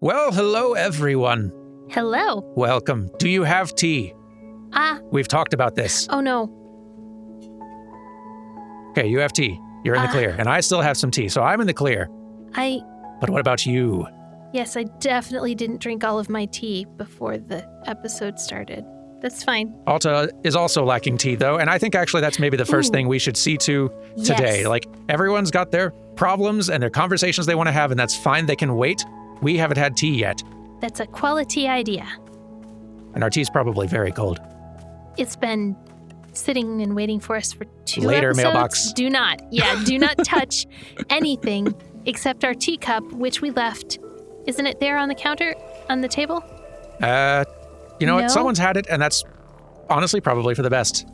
Well, hello, everyone. Hello. Welcome. Do you have tea? We've talked about this. Oh no. Okay, you have tea. You're in the clear. And I still have some tea, so I'm in the clear. But what about you? Yes, I definitely didn't drink all of my tea before the episode started. That's fine. Alta is also lacking tea, though, and I think actually that's maybe the first thing we should see to today. Yes. Like, everyone's got their problems and their conversations they want to have, and that's fine. They can wait. We haven't had tea yet. That's a quality idea. And our tea's probably very cold. It's been sitting and waiting for us for 2 Later, episodes. mailbox. Do not touch anything except our teacup, which we left. Isn't it there on the counter, on the table? You know No? what? Someone's had it, and that's honestly probably for the best.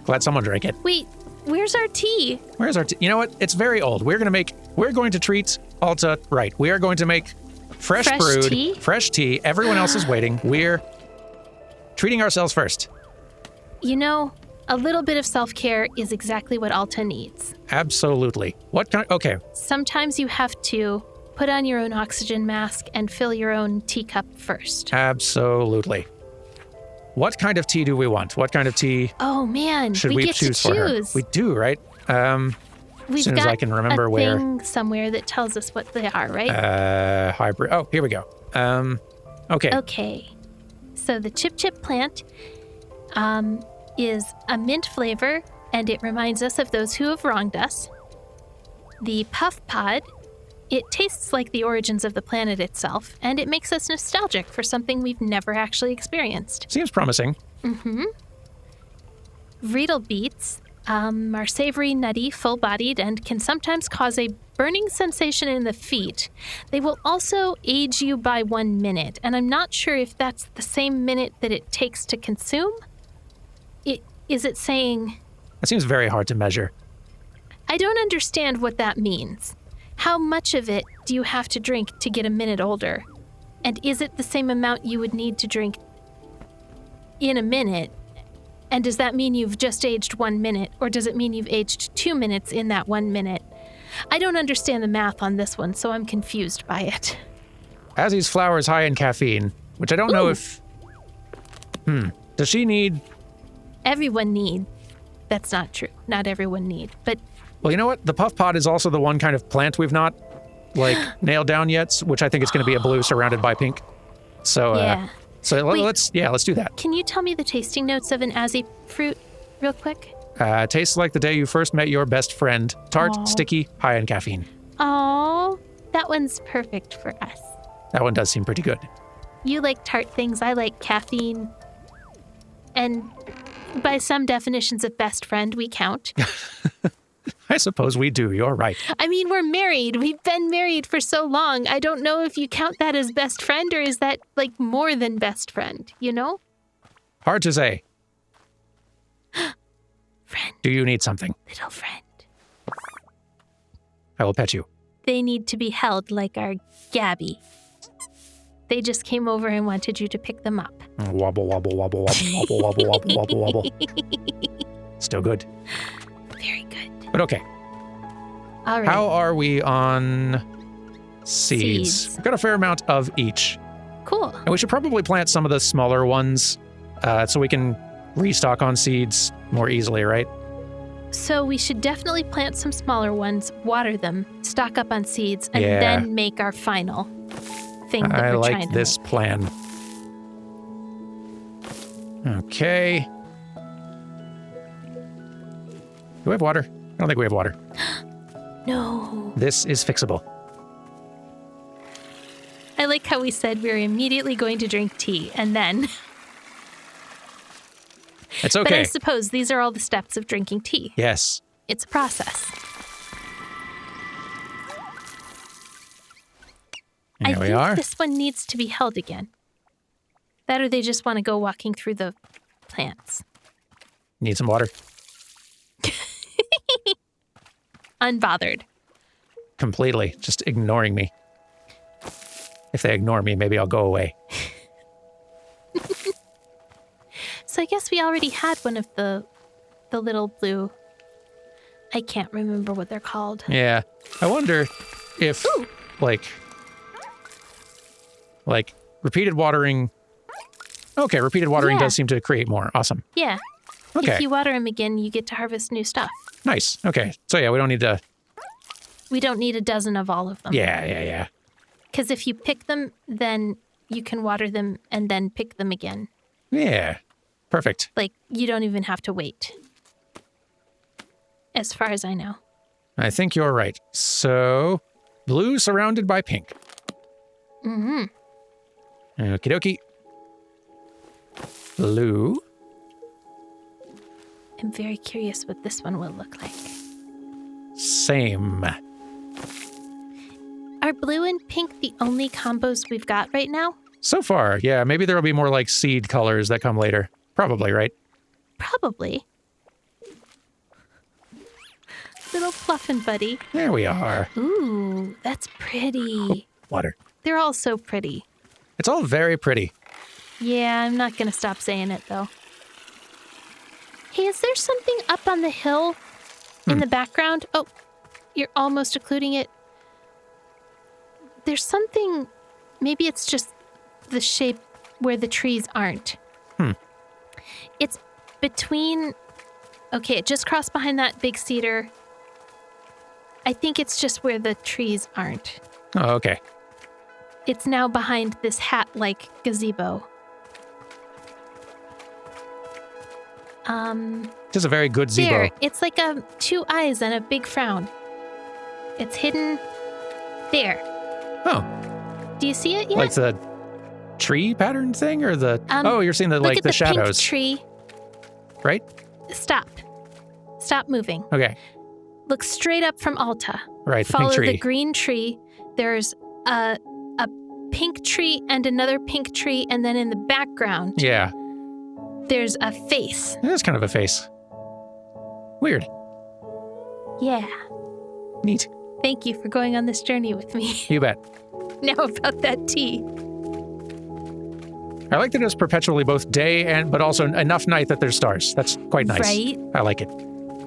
Glad someone drank it. Wait, where's our tea? Where's our tea? You know what? It's very old. We're going to treat Alta right. We are going to make fresh brewed, fresh tea. Everyone else is waiting. We're treating ourselves first. You know, a little bit of self-care is exactly what Alta needs. Absolutely. Okay. Sometimes you have to put on your own oxygen mask and fill your own teacup first. Absolutely. What kind of tea do we want? What kind of tea should we get choose to for her? choose. We do, right? As soon as I can remember a where. thing somewhere that tells us what they are, right? Hybrid. Oh, here we go. Okay. Okay. So the Chip Chip plant is a mint flavor, and it reminds us of those who have wronged us. The Puff Pod, it tastes like the origins of the planet itself, and it makes us nostalgic for something we've never actually experienced. Seems promising. Mm-hmm. Riedel beets are savory, nutty, full-bodied, and can sometimes cause a burning sensation in the feet. They will also age you by 1 minute, and I'm not sure if that's the same minute that it takes to consume. Is it saying... That seems very hard to measure. I don't understand what that means. How much of it do you have to drink to get a minute older? And is it the same amount you would need to drink in a minute? And does that mean you've just aged 1 minute, or does it mean you've aged 2 minutes in that 1 minute? I don't understand the math on this one, so I'm confused by it. Azzy's flower is high in caffeine, which I don't know if... Does she need... Everyone need. That's not true. Not everyone need, but... Well, you know what? The puff pod is also the one kind of plant we've not, nailed down yet, which I think is going to be a blue surrounded by pink. So, let's do that. Can you tell me the tasting notes of an Azzy fruit real quick? Tastes like the day you first met your best friend. Tart, sticky, high in caffeine. Oh, that one's perfect for us. That one does seem pretty good. You like tart things, I like caffeine. And by some definitions of best friend, we count. I suppose we do, you're right. I mean, we're married. We've been married for so long. I don't know if you count that as best friend, or is that, more than best friend, you know? Hard to say. Friend. Do you need something? Little friend. I will pet you. They need to be held like our Gabby. They just came over and wanted you to pick them up. Wobble, wobble, wobble, wobble, wobble, wobble, wobble, wobble, wobble. Still good. Very good. But okay. All right. How are we on seeds? We've got a fair amount of each. Cool. And we should probably plant some of the smaller ones so we can restock on seeds more easily, right? So we should definitely plant some smaller ones, water them, stock up on seeds, and then make our final thing that we're trying to I like this plan. Okay. Do we have water? I don't think we have water. No. This is fixable. I like how we said we were immediately going to drink tea, and then... It's okay. But I suppose these are all the steps of drinking tea. Yes. It's a process. There we are. I think this one needs to be held again. That or they just want to go walking through the plants. Need some water? Unbothered. Completely. Just ignoring me. If they ignore me, maybe I'll go away. So I guess we already had one of the little blue... I can't remember what they're called. Yeah. I wonder if, Like, repeated watering. Okay, repeated watering does seem to create more. Awesome. Yeah. Okay. If you water them again, you get to harvest new stuff. Nice. Okay. So yeah, we don't need to... We don't need a dozen of all of them. Yeah. Because if you pick them, then you can water them and then pick them again. Yeah. Perfect. Like, you don't even have to wait. As far as I know. I think you're right. So, blue surrounded by pink. Mm-hmm. Okie dokie. Blue. I'm very curious what this one will look like. Same. Are blue and pink the only combos we've got right now? So far, yeah. Maybe there'll be more like seed colors that come later. Probably, right? Probably. Little fluffin' buddy. There we are. Ooh, that's pretty. Water. They're all so pretty. It's all very pretty. Yeah, I'm not going to stop saying it, though. Hey, is there something up on the hill in the background? Oh, you're almost occluding it. There's something... Maybe it's just the shape where the trees aren't. It's between... Okay, it just crossed behind that big cedar. I think it's just where the trees aren't. Oh, okay. It's now behind this hat-like gazebo. Just a very good Zebo. There, it's like two eyes and a big frown. It's hidden there. Oh. Do you see it yet? Like the tree pattern thing or the... oh, you're seeing the, look like at the the shadows. Pink tree. Right? Stop moving. Okay. Look straight up from Alta. Right, the Follow pink tree. the green tree. There's a pink tree and another pink tree, and then in the background, Yeah. there's a face. It is kind of a face. Weird. Yeah. Neat. Thank you for going on this journey with me. You bet. Now about that tea. I like that it's perpetually both day but also enough night that there's stars. That's quite nice. Right? I like it.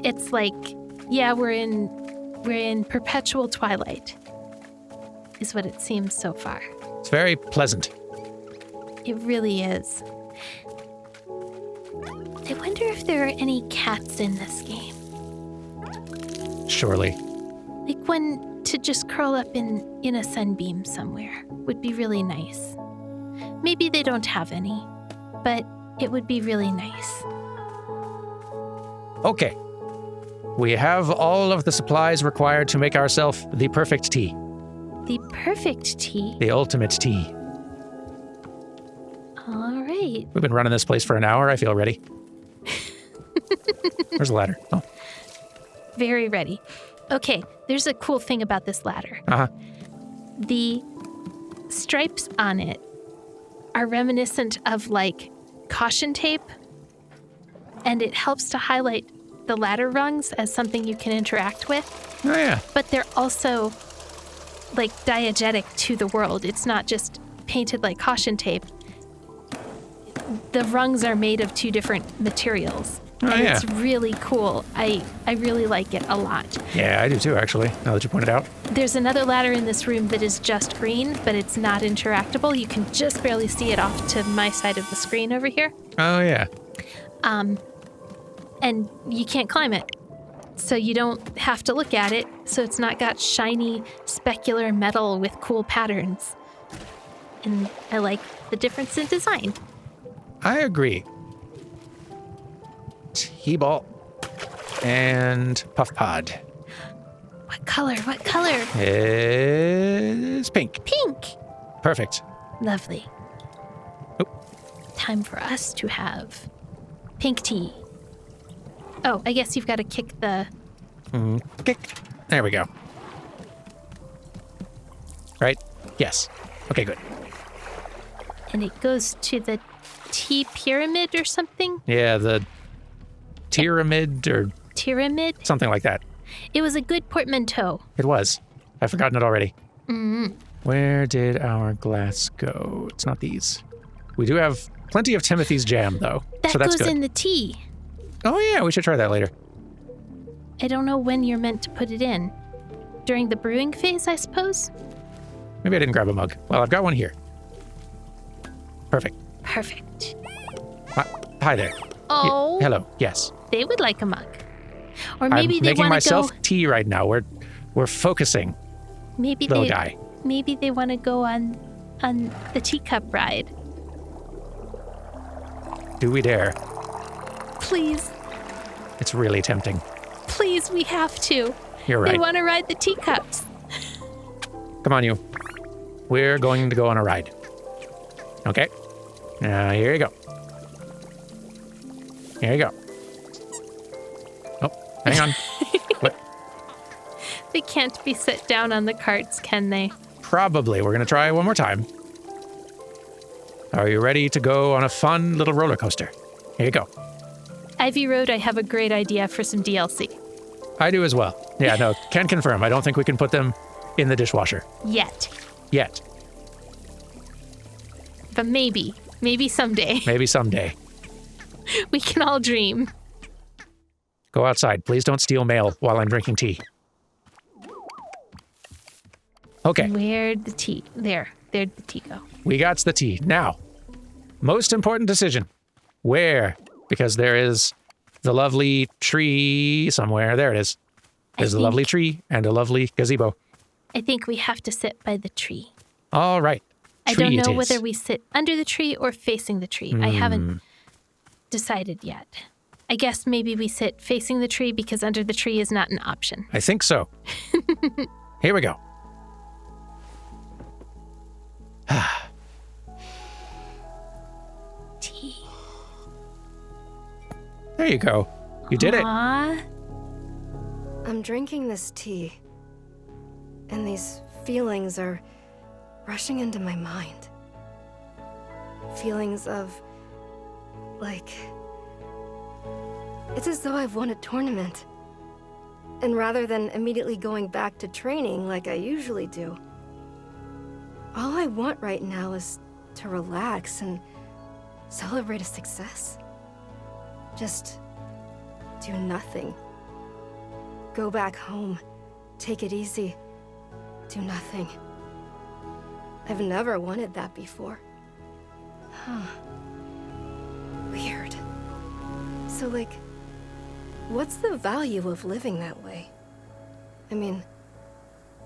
It's like, yeah, we're in perpetual twilight, is what it seems so far. It's very pleasant. It really is. I wonder if there are any cats in this game. Surely. Like one to just curl up in a sunbeam somewhere would be really nice. Maybe they don't have any, but it would be really nice. Okay. We have all of the supplies required to make ourselves the perfect tea. The perfect tea. The ultimate tea. All right. We've been running this place for an hour. I feel ready. Where's the ladder? Oh. Very ready. Okay, there's a cool thing about this ladder. Uh-huh. The stripes on it are reminiscent of like caution tape, and it helps to highlight the ladder rungs as something you can interact with. Oh, yeah. But they're also like diegetic to the world. It's not just painted like caution tape. The rungs are made of two different materials. Oh, and yeah. it's really cool. I really like it a lot. Yeah, I do too, actually, now that you point it out. There's another ladder in this room that is just green, but it's not interactable. You can just barely see it off to my side of the screen over here. Oh, yeah. And you can't climb it. So you don't have to look at it. So it's not got shiny, specular metal with cool patterns. And I like the difference in design. I agree. T-ball and puff pod. What color? What color? It's pink. Pink. Perfect. Lovely. Oh. Time for us to have pink tea. Oh, I guess you've got to kick the... Kick. There we go. Right? Yes. Okay, good. And it goes to the tea pyramid or something? Yeah, the pyramid or Pyramid? something like that. It was a good portmanteau. It was. I've forgotten it already. Where did our glass go? It's not these. We do have plenty of Timothy's jam, though. That so that's goes good. in the tea. Oh, yeah, we should try that later. I don't know when you're meant to put it in. During the brewing phase, I suppose? Maybe I didn't grab a mug. Well, I've got one here. Perfect. Perfect. Hi there. Oh. Hello. Yes. They would like a mug. Or maybe I'm they making want to go... myself tea right now. We're focusing, Maybe little guy. Maybe they want to go on the teacup ride. Do we dare? Please. It's really tempting. Please, we have to. You're right. They want to ride the teacups. Come on, you. We're going to go on a ride. Okay. Here you go. Here you go. Oh, hang on. What? They can't be set down on the carts, can they? Probably. We're going to try one more time. Are you ready to go on a fun little roller coaster? Here you go. Ivy Road, I have a great idea for some DLC. I do as well. Yeah, no, can confirm. I don't think we can put them in the dishwasher. Yet. But maybe. Maybe someday. Maybe someday. We can all dream. Go outside. Please don't steal mail while I'm drinking tea. Okay. Where'd the tea? There'd the tea go. We got the tea. Now, most important decision. Where? Because there is the lovely tree somewhere. There it is. There's a lovely tree and a lovely gazebo. I think we have to sit by the tree. All right. I don't know whether we sit under the tree or facing the tree. I haven't decided yet. I guess maybe we sit facing the tree because under the tree is not an option. I think so. Here we go. Tea. There you go. You did it. Aww. I'm drinking this tea, and these feelings are rushing into my mind. Feelings of, like, it's as though I've won a tournament. And rather than immediately going back to training like I usually do, all I want right now is to relax and celebrate a success. Just do nothing. Go back home, take it easy, do nothing. I've never wanted that before. Huh. Weird. So, like, what's the value of living that way? I mean,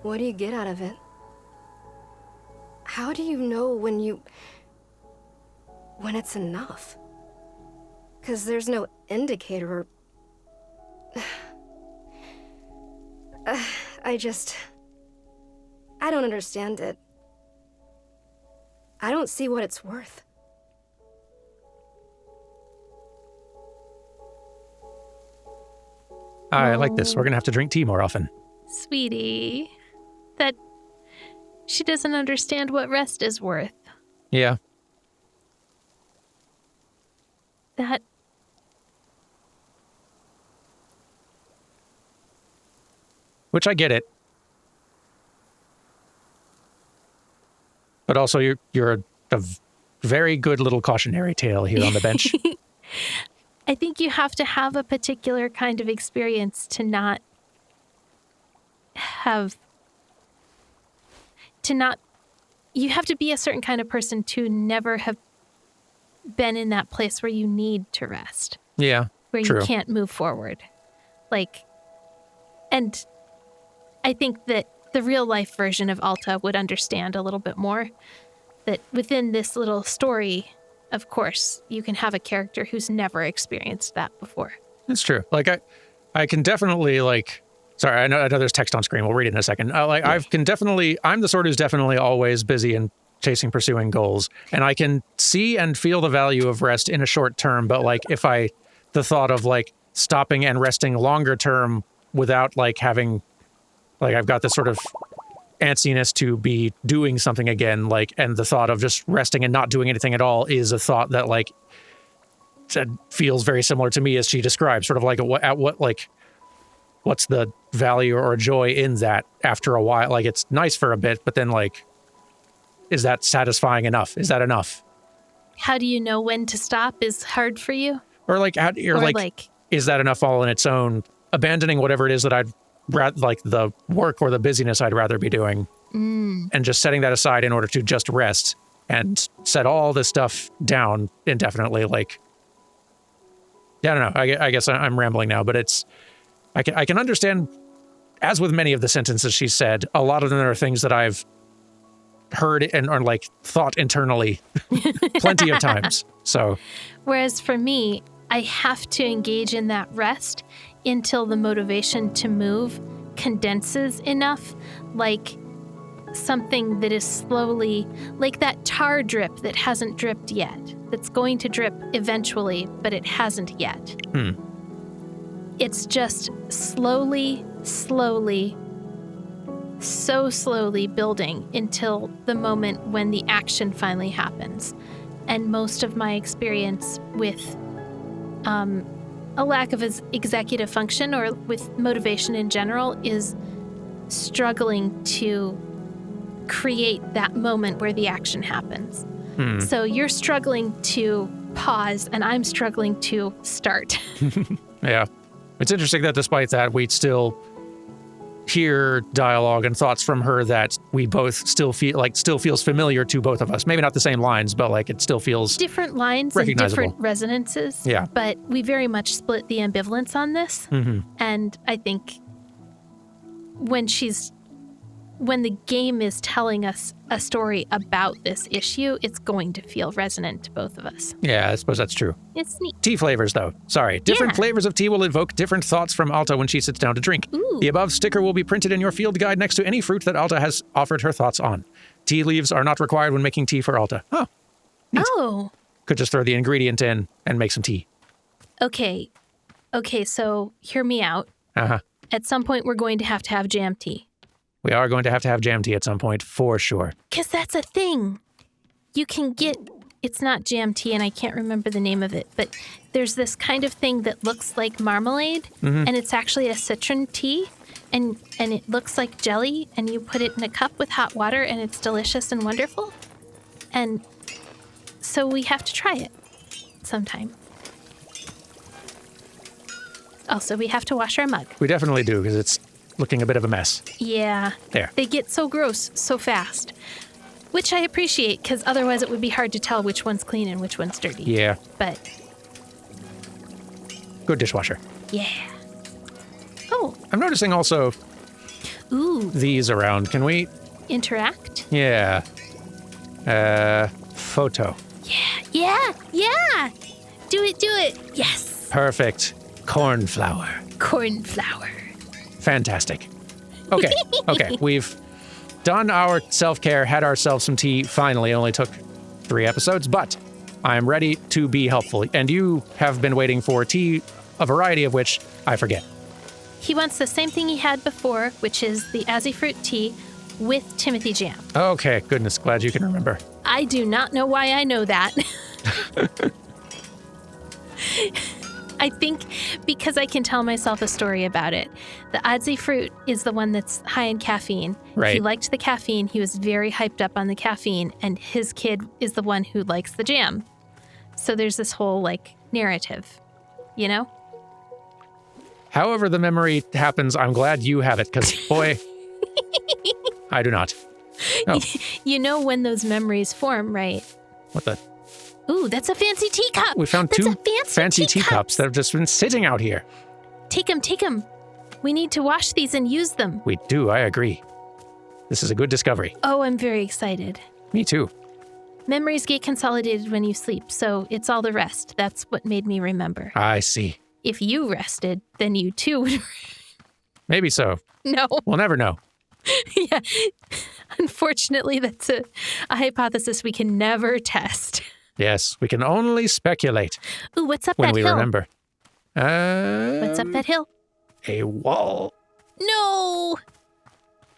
what do you get out of it? How do you know when it's enough? 'Cause there's no indicator or... I don't understand it. I don't see what it's worth. I like this. We're going to have to drink tea more often. Sweetie, that she doesn't understand what rest is worth. Yeah. That Which I get it. But also you're a very good little cautionary tale here on the bench. I think you have to have a particular kind of experience to not have... You have to be a certain kind of person to never have been in that place where you need to rest. Yeah, where true. You can't move forward. And I think that the real life version of Alta would understand a little bit more that within this little story, of course, you can have a character who's never experienced that before. It's true. I can definitely sorry, I know there's text on screen. We'll read it in a second. I'm the sort who's definitely always busy and pursuing goals. And I can see and feel the value of rest in a short term. But the thought of stopping and resting longer term without having, I've got this sort of antsiness to be doing something again, and the thought of just resting and not doing anything at all is a thought that feels very similar to me as she describes, sort of what's the value or joy in that after a while? It's nice for a bit, but then is that satisfying enough? Is that enough? How do you know when to stop is hard for you? Or is that enough all on its own? Abandoning whatever it is that I'd rather, the work or the busyness I'd rather be doing, and just setting that aside in order to just rest. and set all this stuff down indefinitely. Like, yeah, I don't know. I guess I'm rambling now, but I can understand, as with many of the sentences she said, a lot of them are things that I've heard and or like thought internally plenty of times. So, whereas for me, I have to engage in that rest until the motivation to move condenses enough, like something that is slowly, like that tar drip that hasn't dripped yet, that's going to drip eventually, but it hasn't yet. It's just slowly, so slowly building until the moment when the action finally happens. And most of my experience with a lack of executive function or with motivation in general is struggling to create that moment where the action happens. So you're struggling to pause and I'm struggling to start. Yeah. It's interesting that despite that, we still hear dialogue and thoughts from her that we both still feels familiar to both of us. Maybe not the same lines, but like it still feels different lines and different resonances. Yeah. But we very much split the ambivalence on this. And I think when the game is telling us a story about this issue, it's going to feel resonant to both of us. Yeah, I suppose that's true. It's neat. Tea flavors, though. Sorry. Different flavors of tea will evoke different thoughts from Alta when she sits down to drink. Ooh. The above sticker will be printed in your field guide next to any fruit that Alta has offered her thoughts on. Tea leaves are not required when making tea for Alta. Oh, neat. Oh. Could just throw the ingredient in and make some tea. Okay, so hear me out. Uh-huh. At some point, we're going to have jam tea. We are going to have jam tea at some point, for sure. Because that's a thing. You can get, it's not jam tea, and I can't remember the name of it, but there's this kind of thing that looks like marmalade, and it's actually a citron tea, and it looks like jelly, and you put it in a cup with hot water, and it's delicious and wonderful. And so we have to try it sometime. Also, we have to wash our mug. We definitely do, because it's looking a bit of a mess. Yeah. There. They get so gross so fast, which I appreciate, because otherwise it would be hard to tell which one's clean and which one's dirty. Yeah. But good dishwasher. yeah. Oh. I'm noticing also Ooh. these around. Can we? Interact? Yeah. Photo. Yeah. Do it. Yes. Perfect. Cornflower. Fantastic. Okay. We've done our self-care, had ourselves some tea. Finally, it only took 3 episodes, but I'm ready to be helpful. And you have been waiting for tea, a variety of which I forget. He wants the same thing he had before, which is the Azzy fruit tea with Timothy jam. Okay, goodness, glad you can remember. I do not know why I know that. I think because I can tell myself a story about it. The Adzi fruit is the one that's high in caffeine. Right. He liked the caffeine. He was very hyped up on the caffeine, and his kid is the one who likes the jam. So there's this whole, narrative, you know? However the memory happens, I'm glad you have it, because, boy, I do not. Oh, You know when those memories form, right? what the? Ooh, that's a fancy teacup. We found That's 2 a fancy teacups that have just been sitting out here. Take them. We need to wash these and use them. We do, I agree. This is a good discovery. Oh, I'm very excited. Me too. Memories get consolidated when you sleep, so it's all the rest. That's what made me remember. I see. If you rested, then you too would. Maybe so. No. We'll never know. Yeah. Unfortunately, that's a hypothesis we can never test. Yes, we can only speculate Ooh, what's up when that we hill? remember. What's up that hill? A wall. No!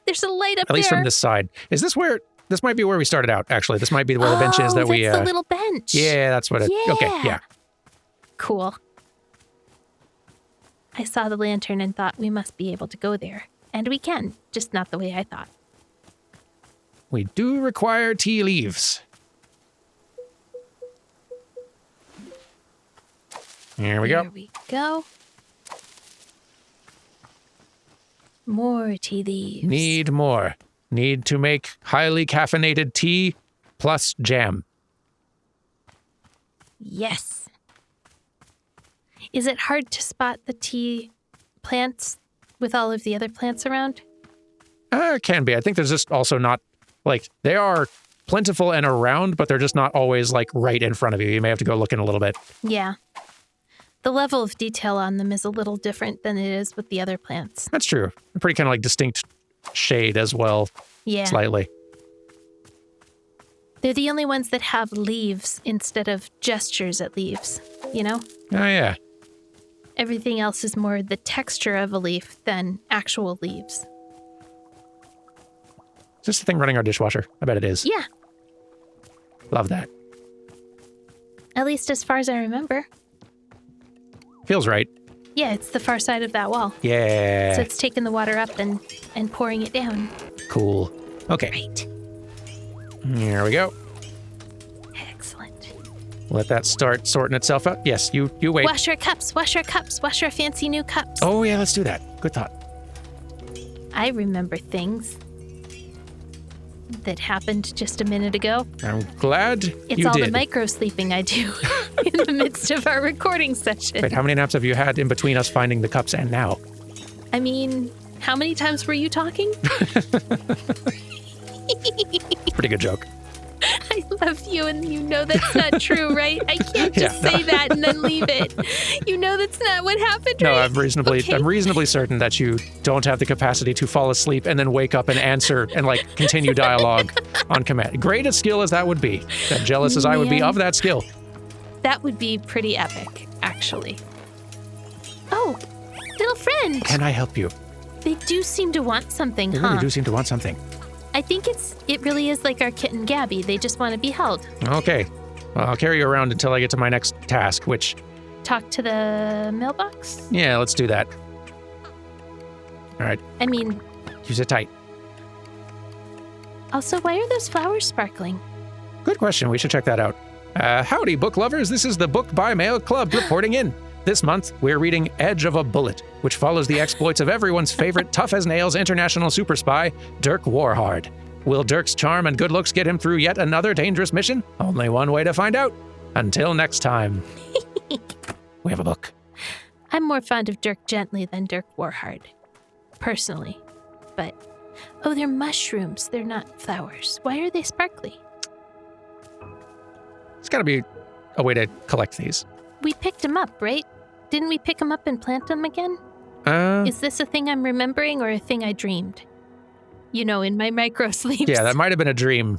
There's a light up At there. least from this side. Is this where... This might be where we started out, actually. This might be where the bench is that we... that's the little bench. Yeah, that's what it... Okay, yeah. Cool. I saw the lantern and thought we must be able to go there. And we can, just not the way I thought. We do require tea leaves. Here we go. Here we go. More tea leaves. Need more. Need to make highly caffeinated tea plus jam. Yes. Is it hard to spot the tea plants with all of the other plants around? It can be. I think there's just also not, like, they are plentiful and around, but they're just not always, like, right in front of you. You may have to go looking a little bit. Yeah. The level of detail on them is a little different than it is with the other plants. That's true. A pretty kind of, like, distinct shade as well. Yeah. Slightly. They're the only ones that have leaves instead of gestures at leaves, you know? Oh, yeah. Everything else is more the texture of a leaf than actual leaves. Is this the thing running our dishwasher? I bet it is. Yeah. Love that. At least as far as I remember. Feels right. Yeah, it's the far side of that wall. Yeah. So it's taking the water up and pouring it down. Cool. Okay. Right. Here we go. Excellent. Let that start sorting itself out. Yes, you wait. Wash our cups, wash our cups, wash our fancy new cups. Oh, yeah, let's do that. Good thought. I remember things that happened just a minute ago. I'm glad It's you all did. the micro-sleeping I do in the midst of our recording session. Wait, how many naps have you had in between us finding the cups and now? I mean, how many times were you talking? Pretty good joke. I love you, and you know that's not true, right? I can't just Yeah, no. say that and then leave it. You know that's not what happened, No, right? I'm reasonably certain that you don't have the capacity to fall asleep and then wake up and answer and like continue dialogue on command. Great a skill as that would be, that jealous as I would be Man. of that skill. That would be pretty epic, actually. Oh, little friend. Can I help you? They do seem to want something, They huh? really do seem to want something. I think it really is like our kitten Gabby. They just want to be held. Okay. Well, I'll carry you around until I get to my next task, which, Talk to the mailbox? yeah, let's do that. All right, I mean, you sit tight. also, why are those flowers sparkling? Good question. We should check that out. Howdy, book lovers. This is the Book by Mail Club reporting in. This month, we're reading Edge of a Bullet, which follows the exploits of everyone's favorite tough-as-nails international super spy, Dirk Warhard. Will Dirk's charm and good looks get him through yet another dangerous mission? Only one way to find out. Until next time. We have a book. I'm more fond of Dirk Gently than Dirk Warhard, personally. But, oh, they're mushrooms. They're not flowers. Why are they sparkly? It's got to be a way to collect these. We picked them up, right? Didn't we pick them up and plant them again? Is this a thing I'm remembering or a thing I dreamed? You know, in my micro sleeps. Yeah, that might have been a dream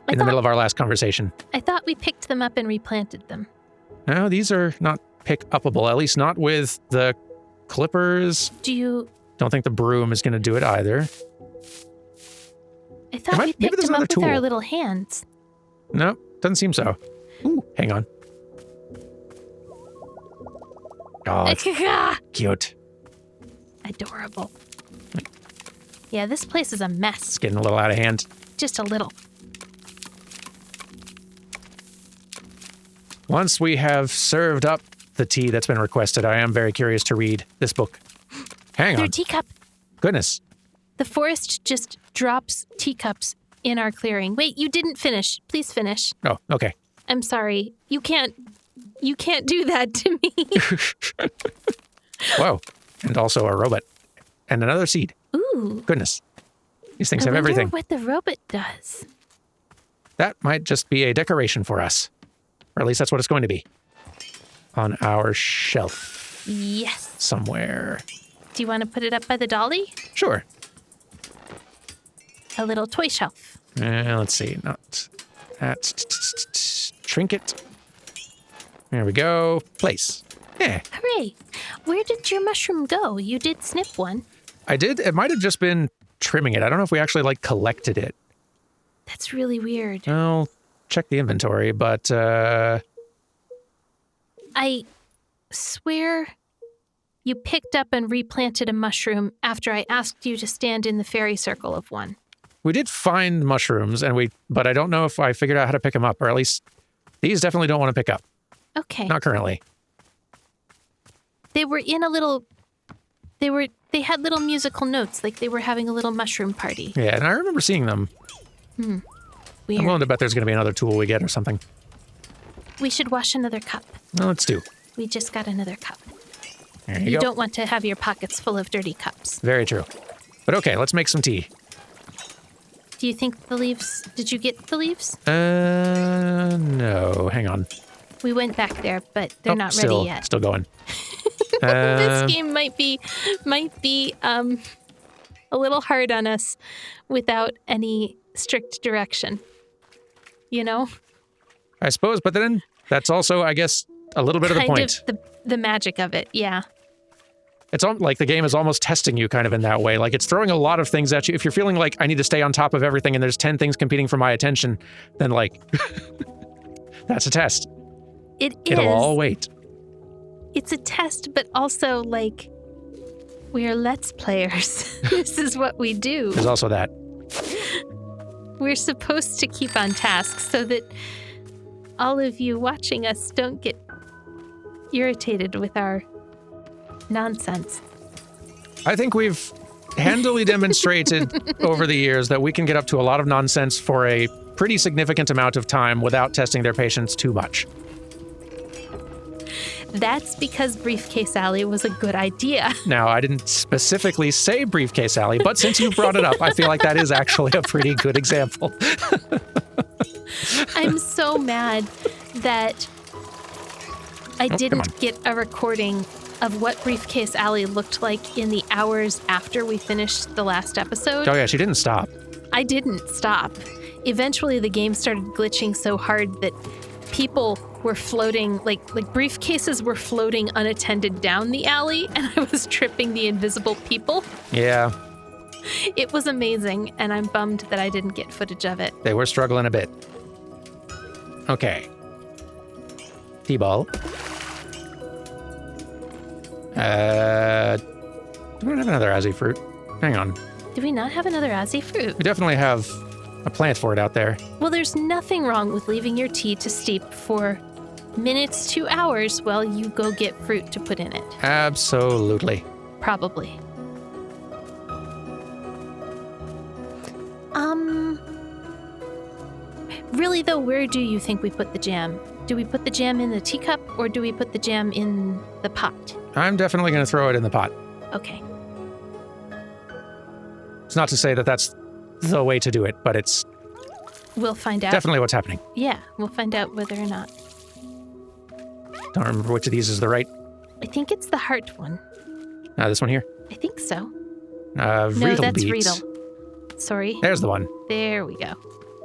in the middle of our last conversation. I thought we picked them up and replanted them. No, these are not pick-upable, at least not with the clippers. Don't think the broom is going to do it either. I thought we maybe picked there's them up another with our tool. little hands. No, doesn't seem so. Ooh, hang on. Oh, it's cute. Adorable. Yeah, this place is a mess. It's getting a little out of hand. Just a little. Once we have served up the tea that's been requested, I am very curious to read this book. Hang Their on. teacup. Goodness. The forest just drops teacups in our clearing. Wait, you didn't finish. Please finish. Oh, okay. I'm sorry. You can't do that to me. Whoa. And also a robot. And another seed. Ooh. Goodness. These things I have wonder everything. what the robot does. That might just be a decoration for us. Or at least that's what it's going to be. On our shelf Yes. somewhere. Do you want to put it up by the dolly? Sure. A little toy shelf. Let's see. Not that. Trinket. There we go. Place. Yeah. Hooray. Where did your mushroom go? You did snip one. I did. It might have just been trimming it. I don't know if we actually collected it. That's really weird. I'll check the inventory, but I swear you picked up and replanted a mushroom after I asked you to stand in the fairy circle of one. we did find mushrooms, but I don't know if I figured out how to pick them up, or at least these definitely don't want to pick up. Okay. Not currently. They were in a little... They had little musical notes, like they were having a little mushroom party. Yeah, and I remember seeing them. weird. I'm willing to bet there's going to be another tool we get or something. We should wash another cup. Well, let's do. We just got another cup. There You go. don't want to have your pockets full of dirty cups. Very true. But okay, let's make some tea. Do you think the leaves... Did you get the leaves? No. Hang on. We went back there, but they're not ready yet. Still going. This game might be a little hard on us without any strict direction. You know? I suppose, but then that's also, I guess, a little bit of the point. Kind of the magic of it, yeah. It's like the game is almost testing you kind of in that way. Like it's throwing a lot of things at you. If you're feeling like I need to stay on top of everything and there's 10 things competing for my attention, then like, that's a test. It'll all wait. It's a test, but also like, we are Let's Players. This is what we do. There's also that. We're supposed to keep on task so that all of you watching us don't get irritated with our nonsense. I think we've handily demonstrated over the years that we can get up to a lot of nonsense for a pretty significant amount of time without testing their patience too much. That's because Briefcase Alley was a good idea. Now, I didn't specifically say Briefcase Alley, but since you brought it up, I feel like that is actually a pretty good example. I'm so mad that I didn't get a recording of what Briefcase Alley looked like in the hours after we finished the last episode. Oh yeah, she didn't stop. I didn't stop. Eventually the game started glitching so hard that people were floating, like briefcases were floating unattended down the alley, and I was tripping the invisible people. Yeah. It was amazing, and I'm bummed that I didn't get footage of it. They were struggling a bit. Okay. T-ball. We don't have another Azzy fruit. Hang on. Do we not have another Azzy fruit? We definitely have a plant for it out there. Well, there's nothing wrong with leaving your tea to steep for minutes to hours while you go get fruit to put in it. Absolutely. Probably. Really though, where do you think we put the jam? Do we put the jam in the teacup or do we put the jam in the pot? I'm definitely going to throw it in the pot. Okay. It's not to say that that's the way to do it, but it's We'll find out. definitely what's happening. Yeah, we'll find out whether or not. Don't remember which of these is the right. I think it's the heart one. This one here. I think so. No, that's beads. Riedel. Sorry. There's the one. There we go.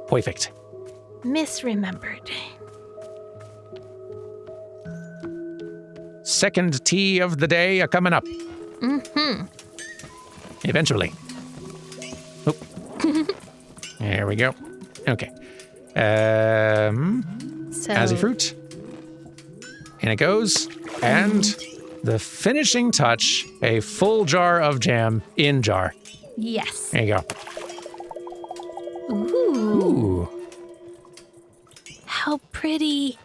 Perfect. Misremembered. Second tea of the day a coming up. Mm-hmm. Eventually. Oop. There we go. Okay. So Azzy fruit. In it goes. And the finishing touch, a full jar of jam in jar. yes. There you go. Ooh. Ooh. How pretty.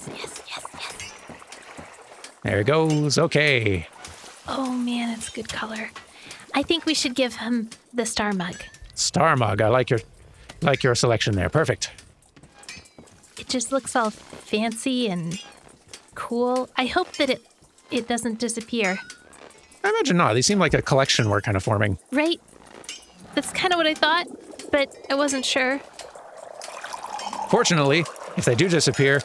Yes. There it goes. Okay. Oh man, it's good color. I think we should give him the star mug. Star mug. I like your selection there. Perfect. It just looks all fancy and cool. I hope that it doesn't disappear. I imagine not. They seem like a collection we're kind of forming. Right? That's kind of what I thought, but I wasn't sure. Fortunately, if they do disappear,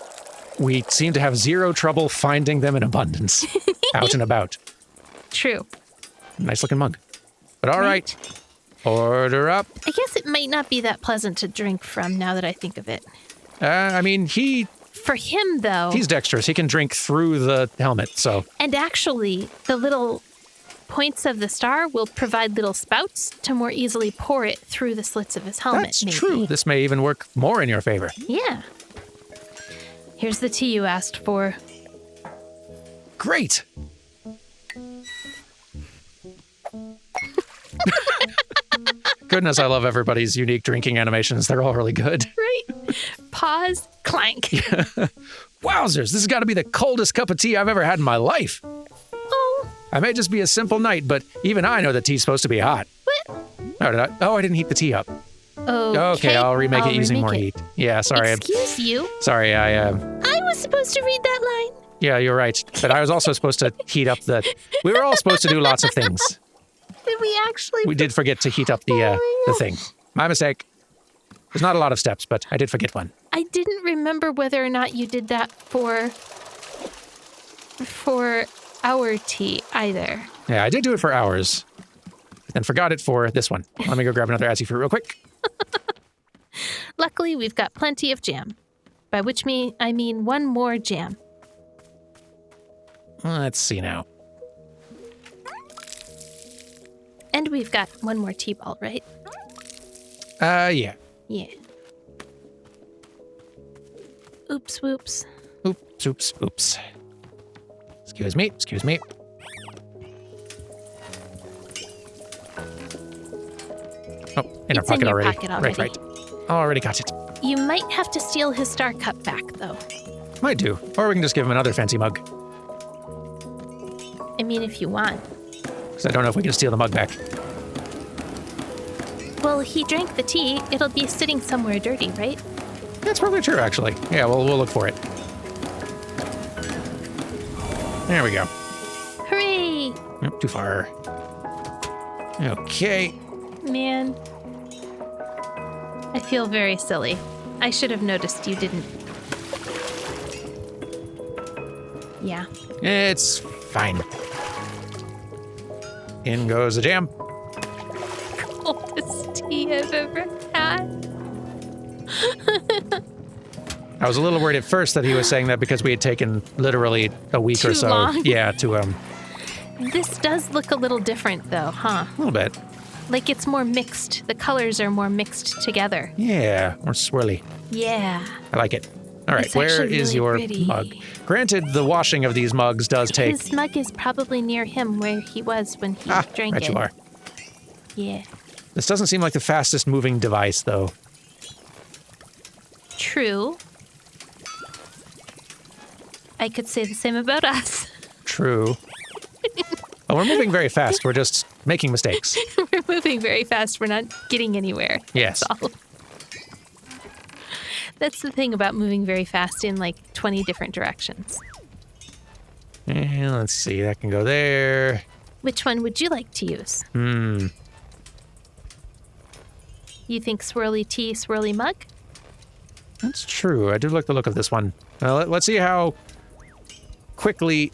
we seem to have zero trouble finding them in abundance. Out and about. True. Nice looking mug. But all right. Order up. I guess it might not be that pleasant to drink from now that I think of it. I mean, For him, though. he's dexterous. He can drink through the helmet, so. And actually, the little points of the star will provide little spouts to more easily pour it through the slits of his helmet. That's maybe. true. This may even work more in your favor. Yeah. Here's the tea you asked for. Great. Goodness, I love everybody's unique drinking animations. They're all really good. Right? Pause, clank. Wowzers, this has got to be the coldest cup of tea I've ever had in my life. Oh, I may just be a simple knight, but even I know that tea's supposed to be hot. What? I didn't heat the tea up. Okay, I'll remake it using more heat. Yeah, sorry. Excuse you. Sorry, I was supposed to read that line. Yeah, you're right. But I was also supposed to heat up the... We were all supposed to do lots of things. Did we actually? We did forget to heat up the thing. My mistake. There's not a lot of steps, but I did forget one. I didn't remember whether or not you did that for our tea either. Yeah, I did do it for hours. Then forgot it for this one. Let me go grab another Azzy fruit real quick. Luckily, we've got plenty of jam. By which I mean one more jam. Let's see now. And we've got one more tea ball, right? Yeah. Yeah. Oops, whoops. Oops. Excuse me. Oh, in our It's in pocket your already. pocket already. Right. Already got it. You might have to steal his star cup back, though. Might do. Or we can just give him another fancy mug. I mean, if you want. Because I don't know if we can steal the mug back. Well, he drank the tea. It'll be sitting somewhere dirty, right? That's probably true, actually. Yeah, we'll look for it. There we go. Hooray! Nope, too far. Okay. Man. I feel very silly. I should have noticed you didn't. Yeah. It's fine. In goes the jam. Coldest tea I've ever had. I was a little worried at first that he was saying that because we had taken literally a week or Too so. long. Yeah, to This does look a little different, though, huh? a little bit. Like it's more mixed. The colors are more mixed together. Yeah, more swirly. Yeah. I like it. All right, It's where actually is really your pretty. mug? Granted, the washing of these mugs does take... His mug is probably near him where he was when he drank right it. you are. Yeah. This doesn't seem like the fastest moving device, though. True. I could say the same about us. True. Oh, we're moving very fast. We're just making mistakes. We're moving very fast. We're not getting anywhere. Yes. That's all. That's the thing about moving very fast in like 20 different directions. And let's see, that can go there. Which one would you like to use? You think swirly tea, swirly mug? That's true. I do like the look of this one. Let's see how quickly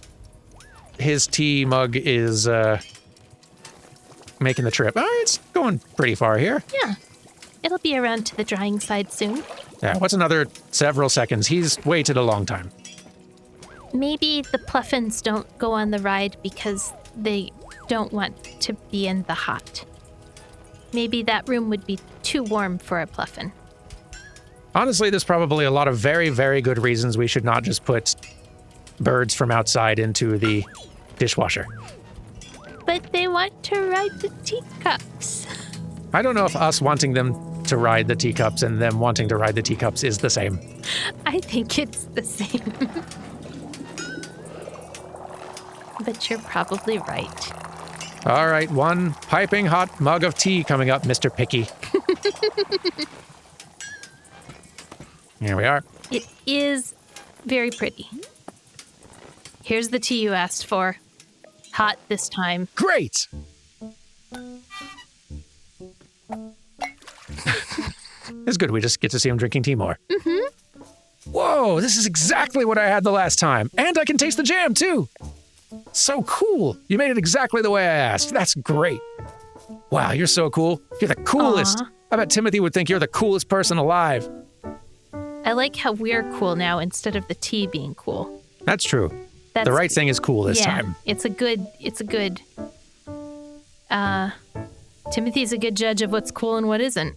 his tea mug is making the trip. Oh, it's going pretty far here. Yeah. It'll be around to the drying side soon. Yeah, what's another several seconds? He's waited a long time. Maybe the Pluffins don't go on the ride because they don't want to be in the hot. Maybe that room would be too warm for a Pluffin. Honestly, there's probably a lot of very, very good reasons we should not just put birds from outside into the dishwasher. But they want to ride the teacups. I don't know if us wanting them to ride the teacups and them wanting to ride the teacups is the same. I think it's the same. But you're probably right. All right, one piping hot mug of tea coming up, Mr. Picky. Here we are. It is very pretty. Here's the tea you asked for. Hot this time. Great! It's good we just get to see him drinking tea more. Mm-hmm. Whoa, this is exactly what I had the last time. And I can taste the jam, too. So cool. You made it exactly the way I asked. That's great. Wow, you're so cool. You're the coolest. Aw. I bet Timothy would think you're the coolest person alive. I like how we're cool now instead of the tea being cool. That's true. That's, The right thing is cool this time. It's a good, Timothy's a good judge of what's cool and what isn't.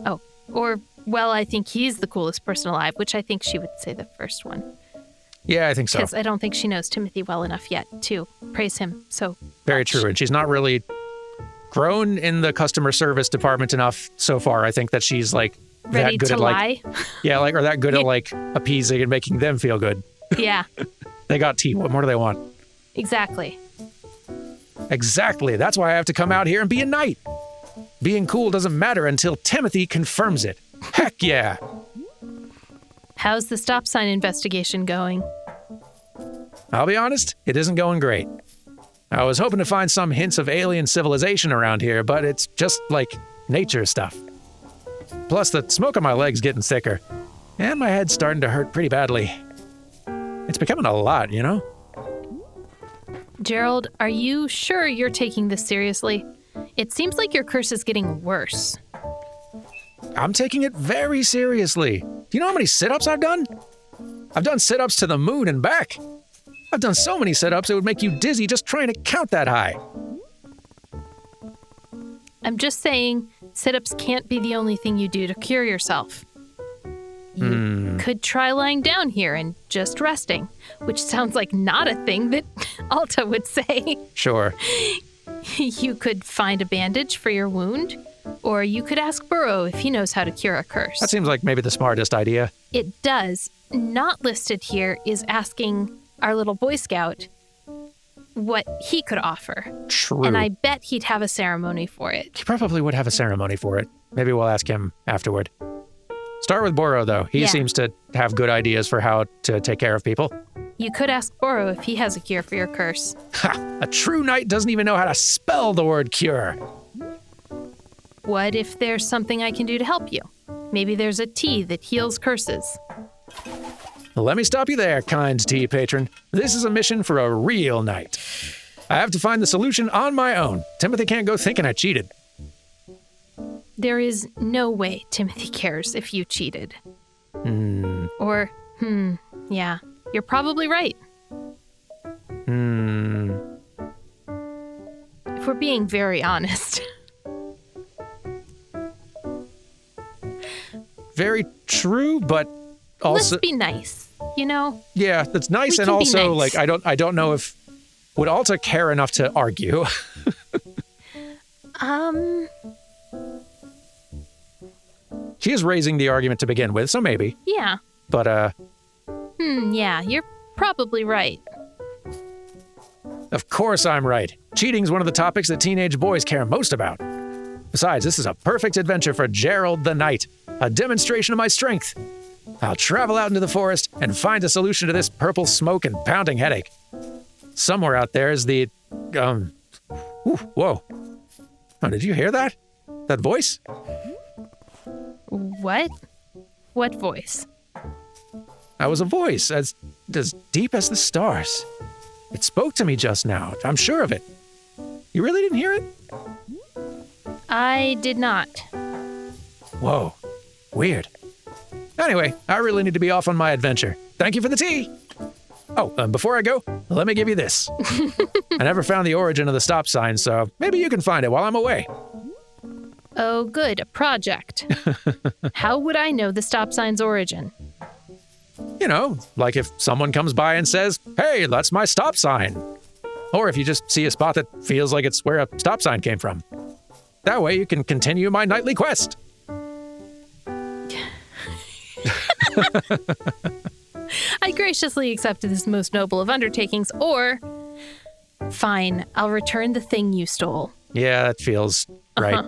Oh, or, well, I think he's the coolest person alive, which I think she would say the first one. Yeah, I think so. Because I don't think she knows Timothy well enough yet to praise him so Very much. true. And she's not really grown in the customer service department enough so far. I think that she's like Ready that good to at lie? like, yeah, like, or that good at like appeasing and making them feel good. Yeah. They got tea. What more do they want? Exactly. Exactly. That's why I have to come out here and be a knight. Being cool doesn't matter until Timothy confirms it. Heck yeah. How's the stop sign investigation going? I'll be honest, it isn't going great. I was hoping to find some hints of alien civilization around here, but it's just like nature stuff. Plus, the smoke on my leg's getting thicker, and my head's starting to hurt pretty badly. It's becoming a lot, you know? Gerald, are you sure you're taking this seriously? It seems like your curse is getting worse. I'm taking it very seriously. Do you know how many sit-ups I've done? I've done sit-ups to the moon and back. I've done so many sit-ups it would make you dizzy just trying to count that high. I'm just saying, sit-ups can't be the only thing you do to cure yourself. You could try lying down here and just resting, which sounds like not a thing that Alta would say. Sure. You could find a bandage for your wound, or you could ask Burrow if he knows how to cure a curse. That seems like maybe the smartest idea. It does. Not listed here is asking our little Boy Scout what he could offer. True. And I bet he'd have a ceremony for it. He probably would have a ceremony for it. Maybe we'll ask him afterward. Start with Burrow, though. He seems to have good ideas for how to take care of people. You could ask Burrow if he has a cure for your curse. Ha! A true knight doesn't even know how to spell the word cure. What if there's something I can do to help you? Maybe there's a tea that heals curses. Let me stop you there, kind tea patron. This is a mission for a real knight. I have to find the solution on my own. Timothy can't go thinking I cheated. There is no way Timothy cares if you cheated. Or, yeah, you're probably right. If we're being very honest. Very true, but also... Let's be nice, you know? Yeah, that's nice, We and can be also, nice. like, I don't know if... Would Alta care enough to argue? She is raising the argument to begin with, so maybe. Yeah. But, Yeah, you're probably right. of course I'm right. Cheating's one of the topics that teenage boys care most about. Besides, this is a perfect adventure for Gerald the Knight, a demonstration of my strength. I'll travel out into the forest and find a solution to this purple smoke and pounding headache. Somewhere out there is the, whoa. Oh, did you hear that? That voice? What? What voice? That was a voice as deep as the stars. It spoke to me just now. I'm sure of it. You really didn't hear it? I did not. Whoa. Weird. Anyway, I really need to be off on my adventure. Thank you for the tea. Oh, before I go, let me give you this. I never found the origin of the stop sign, so maybe you can find it while I'm away. Oh, good, a project. How would I know the stop sign's origin? You know, like if someone comes by and says, hey, that's my stop sign. Or if you just see a spot that feels like it's where a stop sign came from. That way you can continue my nightly quest. I graciously accepted this most noble of undertakings, or... Fine, I'll return the thing you stole. Yeah, that feels right.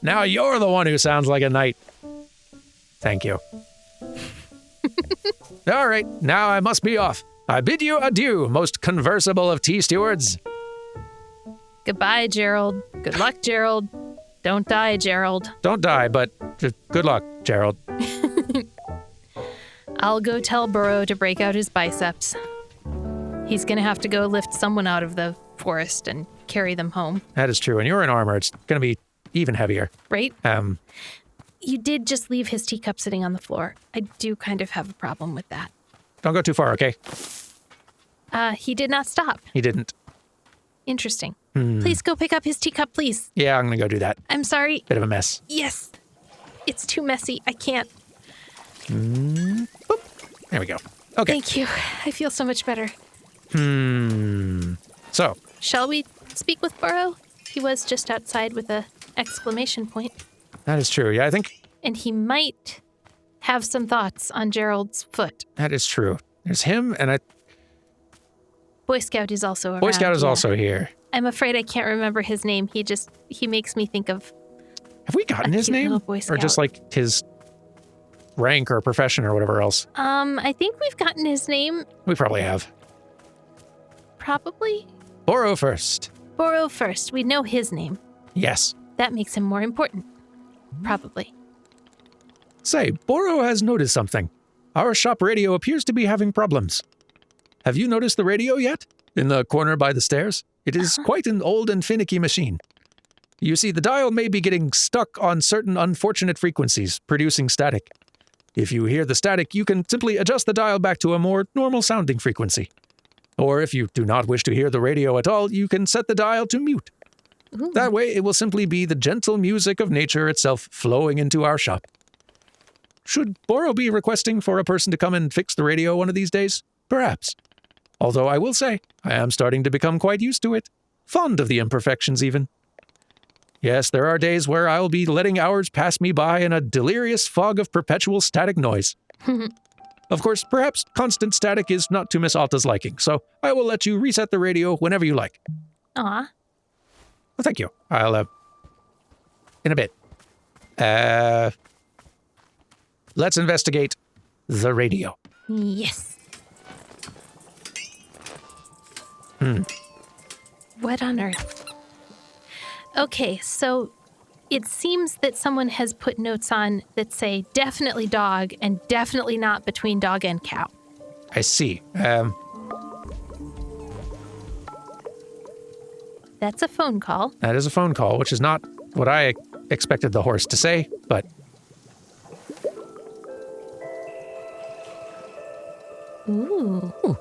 Now you're the one who sounds like a knight. Thank you. All right, now I must be off. I bid you adieu, most conversable of tea stewards. Goodbye, Gerald. Good luck, Gerald. Don't die, Gerald. Don't die, but just good luck, Gerald. I'll go tell Burrow to break out his biceps. He's gonna have to go lift someone out of the forest and carry them home. That is true, and you're in armor. It's going to be even heavier. Right? Um, You did just leave his teacup sitting on the floor. I do kind of have a problem with that. don't go too far, okay? He did not stop. He didn't. Interesting. Please go pick up his teacup, please. Yeah, I'm going to go do that. I'm sorry. Bit of a mess. Yes. It's too messy. I can't. Boop. There we go. Okay. Thank you. I feel so much better. So, Shall we speak with Burrow? He was just outside with a exclamation point. that is true. Yeah, I think And he might have some thoughts on Gerald's foot. that is true. There's him, and Boy Scout is also around. Boy Scout is yeah. also here. I'm afraid I can't remember his name. He makes me think of... Have we gotten his cute name? little Boy Or just Scout. like his rank or profession or whatever else? I think we've gotten his name, We probably have. probably. Boro first. Boro first. We know his name. Yes. That makes him more important. Probably. Say, Boro has noticed something. Our shop radio appears to be having problems. Have you noticed the radio yet? In the corner by the stairs? It is quite an old and finicky machine. You see, the dial may be getting stuck on certain unfortunate frequencies, producing static. If you hear the static, you can simply adjust the dial back to a more normal sounding frequency. Or if you do not wish to hear the radio at all, you can set the dial to mute. Ooh. That way, it will simply be the gentle music of nature itself flowing into our shop. Should Boro be requesting for a person to come and fix the radio one of these days? Perhaps. Although I will say, I am starting to become quite used to it. Fond of the imperfections, even. Yes, there are days where I'll be letting hours pass me by in a delirious fog of perpetual static noise. Of course, perhaps constant static is not to Miss Alta's liking, so I will let you reset the radio whenever you like. Aw. Well, thank you. I'll, in a bit. Let's investigate the radio. Yes. What on earth? Okay, so it seems that someone has put notes on that say definitely dog and definitely not between dog and cow. I see. That's a phone call. That is a phone call, which is not what I expected the horse to say, but... Ooh. Ooh,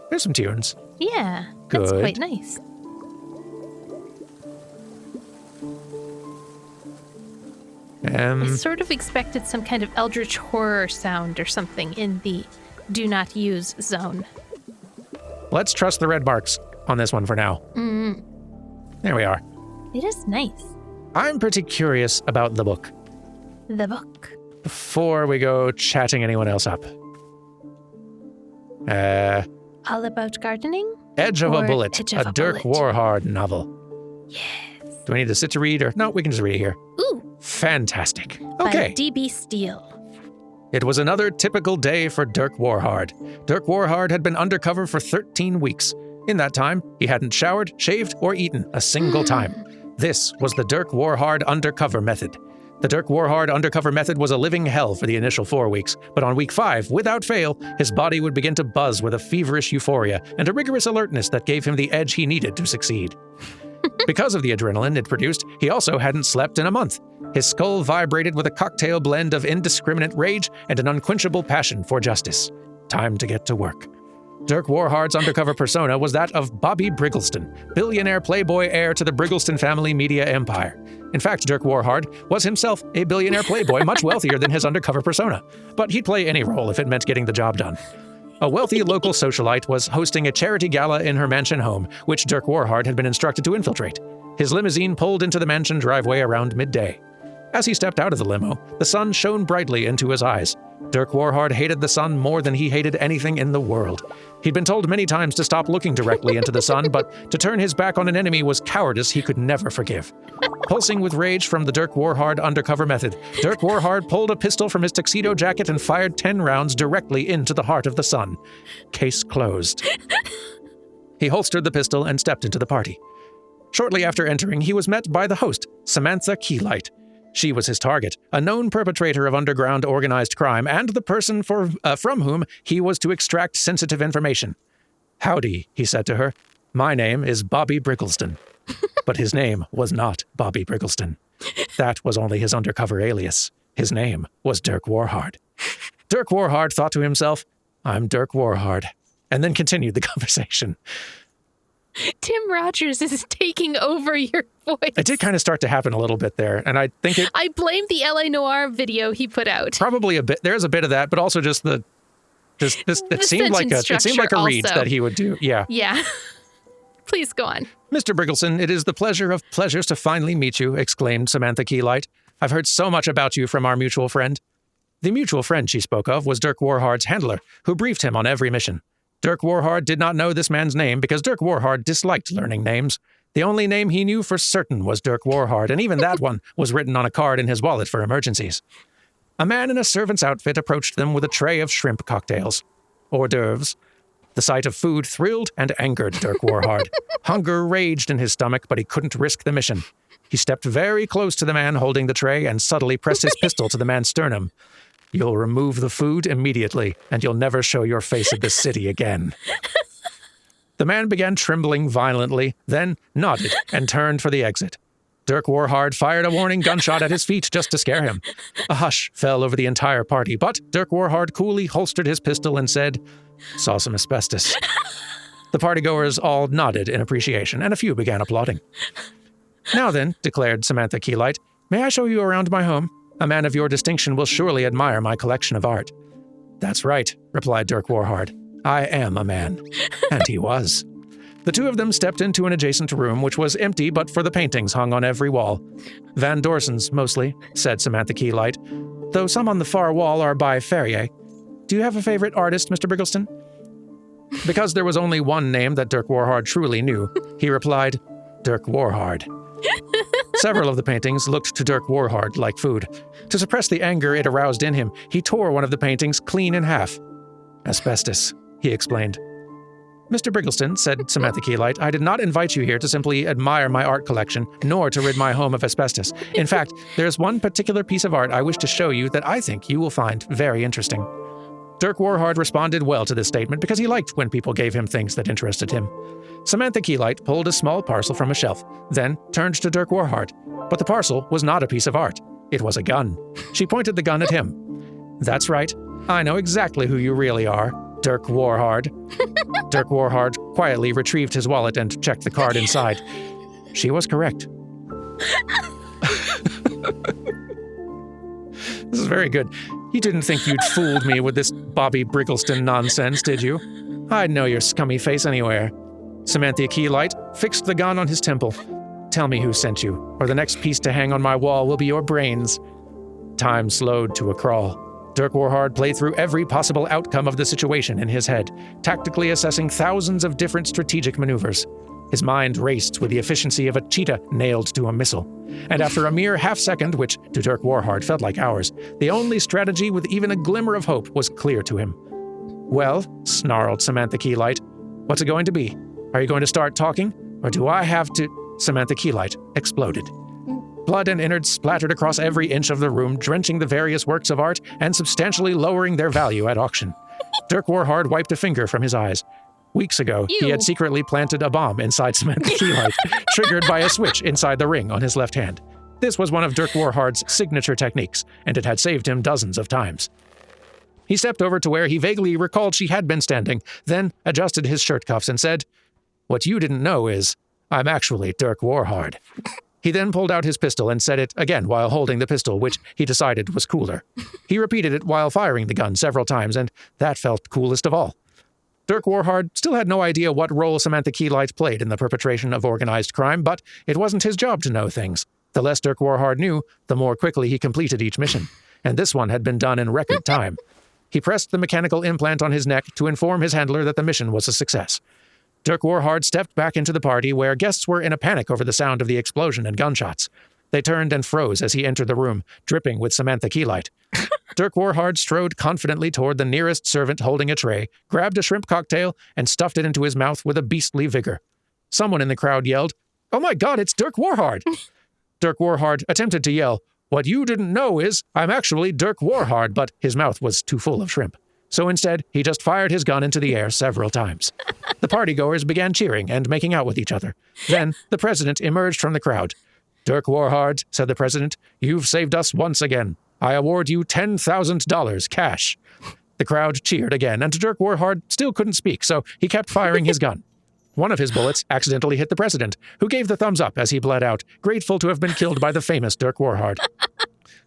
there's some tunes. Yeah, that's Good. quite nice. I sort of expected some kind of eldritch horror sound or something in the do not use zone. Let's trust the red marks on this one for now. There we are. It is nice. I'm pretty curious about the book. The book. Before we go chatting anyone else up. All about gardening? Edge of a Or Bullet, Edge of a a Dirk Bullet. Warhard novel. Yes. Do we need to sit to read or... No, we can just read it here. Ooh, Fantastic. by Okay. D.B. Steele. It was another typical day for Dirk Warhard. Dirk Warhard had been undercover for 13 weeks. In that time, he hadn't showered, shaved, or eaten a single time. This was the Dirk Warhard undercover method. The Dirk Warhard undercover method was a living hell for the initial 4 weeks, but on week 5, without fail, his body would begin to buzz with a feverish euphoria and a rigorous alertness that gave him the edge he needed to succeed. Because of the adrenaline it produced, he also hadn't slept in a month. His skull vibrated with a cocktail blend of indiscriminate rage and an unquenchable passion for justice. Time to get to work. Dirk Warhard's undercover persona was that of Bobby Briggleston, billionaire playboy heir to the Briggleston family media empire. In fact, Dirk Warhard was himself a billionaire playboy much wealthier than his undercover persona, but he'd play any role if it meant getting the job done. A wealthy local socialite was hosting a charity gala in her mansion home, which Dirk Warhard had been instructed to infiltrate. His limousine pulled into the mansion driveway around midday. As he stepped out of the limo, the sun shone brightly into his eyes. Dirk Warhard hated the sun more than he hated anything in the world. He'd been told many times to stop looking directly into the sun, but to turn his back on an enemy was cowardice he could never forgive. Pulsing with rage from the Dirk Warhard undercover method, Dirk Warhard pulled a pistol from his tuxedo jacket and fired 10 rounds directly into the heart of the sun. Case closed. He holstered the pistol and stepped into the party. Shortly after entering, he was met by the host, Samantha Keylight. She was his target, a known perpetrator of underground organized crime, and the person from whom he was to extract sensitive information. "Howdy," he said to her. "My name is Bobby Briggleston." But his name was not Bobby Briggleston. That was only his undercover alias. His name was Dirk Warhard. Dirk Warhard thought to himself, "I'm Dirk Warhard," and then continued the conversation. Tim Rogers is taking over your voice. It did kind of start to happen a little bit there, and I think it I blame the LA Noire video he put out. probably a bit. There's a bit of that, but also just it seemed like a read also. that he would do. Yeah. Yeah. Please go on. Mr. Briggleston, it is the pleasure of pleasures to finally meet you, exclaimed Samantha Keylight. I've heard so much about you from our mutual friend. The mutual friend she spoke of was Dirk Warhard's handler, who briefed him on every mission. Dirk Warhard did not know this man's name because Dirk Warhard disliked learning names. The only name he knew for certain was Dirk Warhard, and even that one was written on a card in his wallet for emergencies. A man in a servant's outfit approached them with a tray of shrimp cocktails. Hors d'oeuvres. The sight of food thrilled and angered Dirk Warhard. Hunger raged in his stomach, but he couldn't risk the mission. He stepped very close to the man holding the tray and subtly pressed his pistol to the man's sternum. You'll remove the food immediately, and you'll never show your face at this city again. The man began trembling violently, then nodded and turned for the exit. Dirk Warhard fired a warning gunshot at his feet just to scare him. A hush fell over the entire party, but Dirk Warhard coolly holstered his pistol and said, "Saw some asbestos." The partygoers all nodded in appreciation, and a few began applauding. "Now then," declared Samantha Keylight, "may I show you around my home? A man of your distinction will surely admire my collection of art." "That's right," replied Dirk Warhard. "I am a man." And he was. The two of them stepped into an adjacent room, which was empty but for the paintings hung on every wall. "Van Dorsens, mostly," said Samantha Keylight, "though some on the far wall are by Ferrier. Do you have a favorite artist, Mr. Briggleston?" Because there was only one name that Dirk Warhard truly knew, he replied, "Dirk Warhard." Several of the paintings looked to Dirk Warhard like food. To suppress the anger it aroused in him, he tore one of the paintings clean in half. "Asbestos," he explained. "Mr. Briggleston," said Samantha Keylight, "I did not invite you here to simply admire my art collection, nor to rid my home of asbestos. In fact, there's one particular piece of art I wish to show you that I think you will find very interesting." Dirk Warhard responded well to this statement because he liked when people gave him things that interested him. Samantha Keylight pulled a small parcel from a shelf, then turned to Dirk Warhard. But the parcel was not a piece of art. It was a gun. She pointed the gun at him. "That's right. I know exactly who you really are, Dirk Warhard." Dirk Warhard quietly retrieved his wallet and checked the card inside. She was correct. This is very good. You didn't think you'd fooled me with this Bobby Briggleston nonsense, did you? I'd know your scummy face anywhere. Samantha Keylight fixed the gun on his temple. "Tell me who sent you, or the next piece to hang on my wall will be your brains." Time slowed to a crawl. Dirk Warhard played through every possible outcome of the situation in his head, tactically assessing thousands of different strategic maneuvers. His mind raced with the efficiency of a cheetah nailed to a missile. And after a mere half-second, which to Dirk Warhard felt like hours, the only strategy with even a glimmer of hope was clear to him. "Well," snarled Samantha Keylight, "what's it going to be? Are you going to start talking? Or do I have to—" Samantha Keylight exploded. Blood and innards splattered across every inch of the room, drenching the various works of art and substantially lowering their value at auction. Dirk Warhard wiped a finger from his eyes. Weeks ago, he had secretly planted a bomb inside Samantha Keylight, triggered by a switch inside the ring on his left hand. This was one of Dirk Warhard's signature techniques, and it had saved him dozens of times. He stepped over to where he vaguely recalled she had been standing, then adjusted his shirt cuffs and said, "What you didn't know is, I'm actually Dirk Warhard." He then pulled out his pistol and said it again while holding the pistol, which he decided was cooler. He repeated it while firing the gun several times, and that felt coolest of all. Dirk Warhard still had no idea what role Samantha Keylight played in the perpetration of organized crime, but it wasn't his job to know things. The less Dirk Warhard knew, the more quickly he completed each mission, and this one had been done in record time. He pressed the mechanical implant on his neck to inform his handler that the mission was a success. Dirk Warhard stepped back into the party where guests were in a panic over the sound of the explosion and gunshots. They turned and froze as he entered the room, dripping with Samantha Keylight. Dirk Warhard strode confidently toward the nearest servant holding a tray, grabbed a shrimp cocktail, and stuffed it into his mouth with a beastly vigor. Someone in the crowd yelled, "Oh my God, it's Dirk Warhard!" Dirk Warhard attempted to yell, "What you didn't know is, I'm actually Dirk Warhard," but his mouth was too full of shrimp. So instead, he just fired his gun into the air several times. The partygoers began cheering and making out with each other. Then, the president emerged from the crowd. "Dirk Warhard," said the president, "you've saved us once again. I award you $10,000 cash." The crowd cheered again, and Dirk Warhard still couldn't speak, so he kept firing his gun. One of his bullets accidentally hit the president, who gave the thumbs up as he bled out, grateful to have been killed by the famous Dirk Warhard.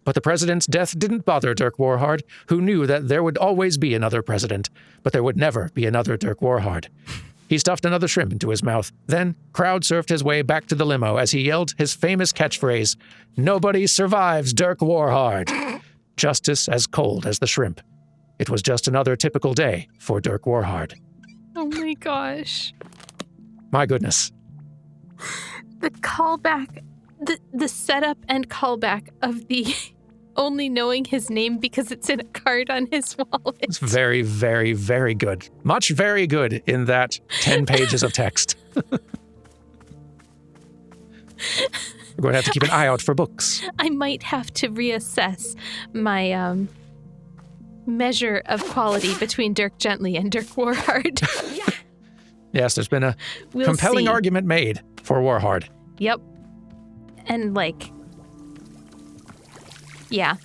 But the president's death didn't bother Dirk Warhard, who knew that there would always be another president, but there would never be another Dirk Warhard. He stuffed another shrimp into his mouth, then crowd-surfed his way back to the limo as he yelled his famous catchphrase, "Nobody survives Dirk Warhard." justice as cold as the shrimp. It was just another typical day for Dirk Warhard. Oh my gosh. My goodness. The callback, the setup and callback of the only knowing his name because it's in a card on his wallet. It's very, very, very good. Much very good in that 10 pages of text. We're going to have to keep an eye out for books. I might have to reassess my measure of quality between Dirk Gently and Dirk Warhard. Yes, there's been a We'll compelling see. argument made for Warhard. Yep. And yeah.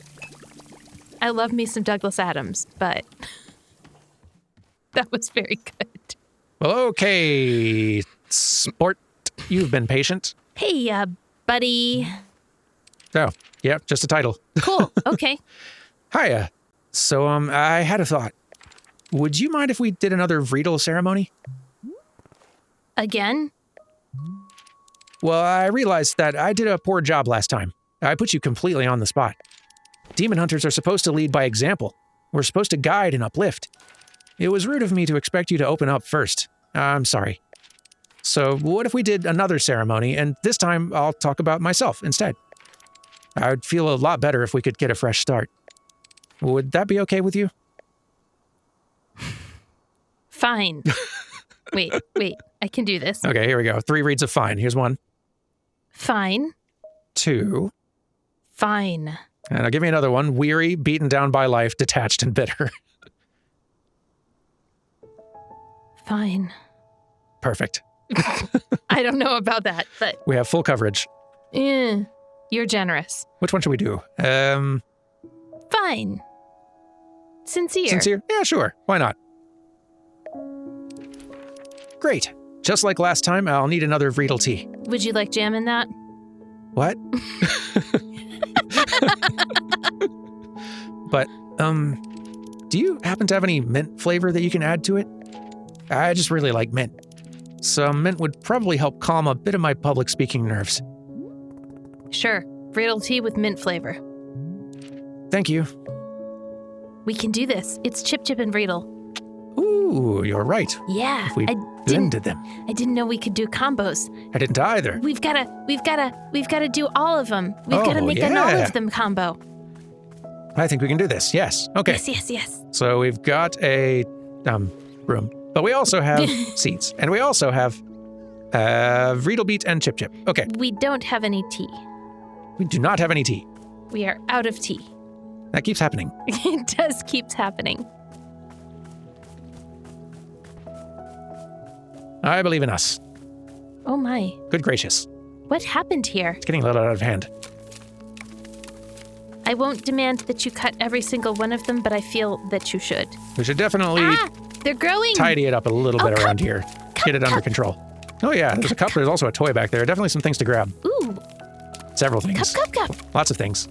I love me some Douglas Adams, but that was very good. Well, okay, sport, you've been patient. Hey, buddy. Oh, yeah, just a title. Cool. Okay. Hiya. So, I had a thought. Would you mind if we did another Riedel ceremony? Again? Well, I realized that I did a poor job last time. I put you completely on the spot. Demon hunters are supposed to lead by example. We're supposed to guide and uplift. It was rude of me to expect you to open up first. I'm sorry. So, what if we did another ceremony, and this time I'll talk about myself instead? I'd feel a lot better if we could get a fresh start. Would that be okay with you? Fine. Wait. I can do this. Okay, here we go. 3 reads of fine. Here's 1. Fine. 2. Fine. And now give me another one. Weary, beaten down by life, detached and bitter. Fine. Perfect. I don't know about that, but We have full coverage. you're generous. Which one should we do? Fine. Sincere. Sincere? Yeah, sure. Why not? Great. Just like last time, I'll need another Riedel tea. Would you like jam in that? What? But, do you happen to have any mint flavor that you can add to it? I just really like mint. Some mint would probably help calm a bit of my public speaking nerves. Sure. Riedel tea with mint flavor. Thank you. We can do this. It's Chip Chip and Riedel. Ooh, you're right. Yeah. We blended them. I didn't know we could do combos. I didn't either. We've gotta do all of them. We've gotta make an all yeah. of them combo. I think we can do this. Yes. Okay. Yes. So we've got a room, but we also have seats, and we also have Riedel Beat and Chip Chip. Okay. We don't have any tea. We do not have any tea. We are out of tea. That keeps happening. It does keep happening. I believe in us. Oh my. Good gracious. What happened here? It's getting a little out of hand. I won't demand that you cut every single one of them, but I feel that you should. We should definitely They're growing. tidy it up a little bit cup. around here. Get it under control. Oh yeah, there's a cup. There's also a toy back there. Definitely some things to grab. Ooh, Several things. cup. Lots of things.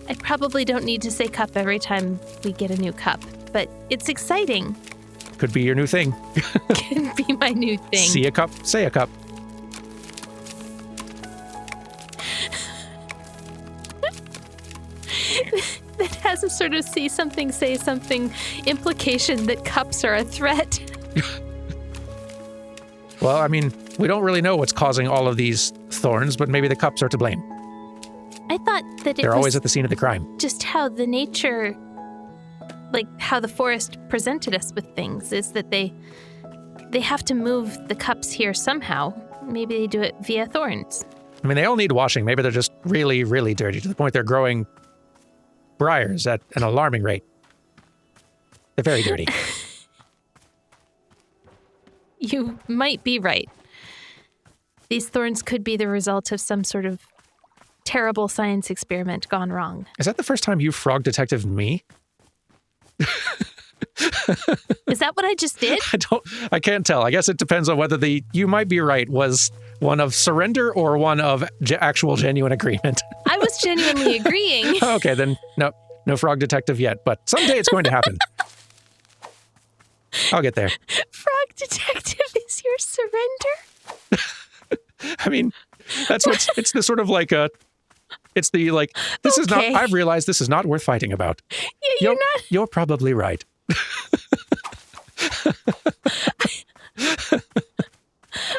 I probably don't need to say cup every time we get a new cup, but it's exciting. Could be your new thing. Can be my new thing. See a cup, say a cup. That has a sort of see something, say something implication that cups are a threat. Well, I mean, we don't really know what's causing all of these thorns, but maybe the cups are to blame. I thought that it They're always was at the scene of the crime. just how the nature, like how the forest presented us with things, is that they have to move the cups here somehow. Maybe they do it via thorns. I mean, they all need washing. Maybe they're just really, really dirty to the point they're growing briars at an alarming rate. They're very dirty. You might be right. These thorns could be the result of some sort of terrible science experiment gone wrong. Is that the first time you frog detectived me? Is that what I just did? I can't tell. I guess it depends on whether the you might be right was one of surrender or one of actual genuine agreement. I was genuinely agreeing. Okay, then no frog detective yet, but someday it's going to happen. I'll get there. Frog detective is your surrender? I mean, it's the sort of like a It's the like, this is not, Okay. I've realized this is not worth fighting about. Yeah, you're not. You're probably right.